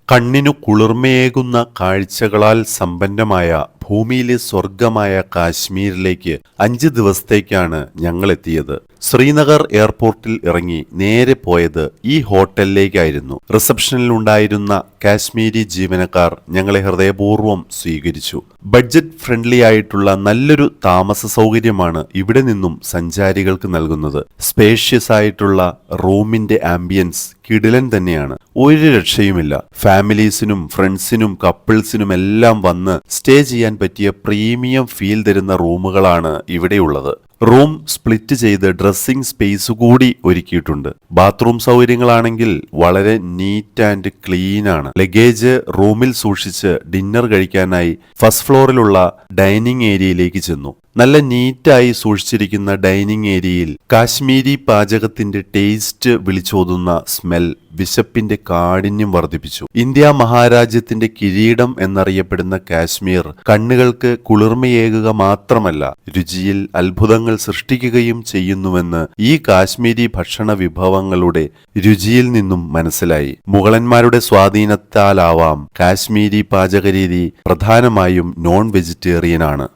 കണ്ണിനു കുളിർമയേകുന്ന കാഴ്ചകളാൽ സമ്പന്നമായ ഭൂമിയിലെ സ്വർഗമായ കാശ്മീരിലേക്ക് 5 ദിവസത്തേക്കാണ് ഞങ്ങളെത്തിയത്. ശ്രീനഗർ എയർപോർട്ടിൽ ഇറങ്ങി നേരെ പോയത് ഈ ഹോട്ടലിലേക്കായിരുന്നു. റിസപ്ഷനിലുണ്ടായിരുന്ന കാശ്മീരി ജീവനക്കാർ ഞങ്ങളെ ഹൃദയപൂർവ്വം സ്വീകരിച്ചു. ബഡ്ജറ്റ് ഫ്രണ്ട്ലി ആയിട്ടുള്ള നല്ലൊരു താമസ സൗകര്യമാണ് ഇവിടെ നിന്നും സഞ്ചാരികൾക്ക് നൽകുന്നത്. സ്പേഷ്യസ് ആയിട്ടുള്ള റൂമിന്റെ ആംബിയൻസ് കിടിലൻ തന്നെയാണ്. ഒരു രക്ഷയുമില്ല. ഫാമിലീസിനും ഫ്രണ്ട്സിനും കപ്പിൾസിനും എല്ലാം വന്ന് സ്റ്റേ ചെയ്യാൻ പറ്റിയ പ്രീമിയം ഫീൽ തരുന്ന റൂമുകളാണ് ഇവിടെയുള്ളത്. റൂം സ്പ്ലിറ്റ് ചെയ്ത് ഡ്രസ്സിംഗ് സ്പേസ് കൂടി ഒരുക്കിയിട്ടുണ്ട്. ബാത്റൂം സൗകര്യങ്ങളാണെങ്കിൽ വളരെ നീറ്റ് ആൻഡ് ക്ലീൻ ആണ്. ലഗേജ് റൂമിൽ സൂക്ഷിച്ച് ഡിന്നർ കഴിക്കാനായി ഫസ്റ്റ് ഫ്ലോറിലുള്ള ഡൈനിങ് ഏരിയയിലേക്ക് ചെന്നു. നല്ല നീറ്റായി സൂക്ഷിച്ചിരിക്കുന്ന ഡൈനിങ് ഏരിയയിൽ കാശ്മീരി പാചകത്തിന്റെ ടേസ്റ്റ് വിളിച്ചോതുന്ന സ്മെൽ വിശപ്പിന്റെ കാഠിന്യം വർദ്ധിപ്പിച്ചു. ഇന്ത്യ മഹാരാജ്യത്തിന്റെ കിരീടം എന്നറിയപ്പെടുന്ന കാശ്മീർ കണ്ണുകൾക്ക് കുളിർമയേകുക മാത്രമല്ല, രുചിയിൽ അത്ഭുതങ്ങൾ സൃഷ്ടിക്കുകയും ചെയ്യുന്നുവെന്ന് ഈ കാശ്മീരി ഭക്ഷണ വിഭവങ്ങളുടെ രുചിയിൽ നിന്നും മനസ്സിലായി. മുഗളന്മാരുടെ സ്വാധീനത്താലാവാം കാശ്മീരി പാചകരീതി പ്രധാനമായും നോൺ വെജിറ്റേറിയൻ ആണ്.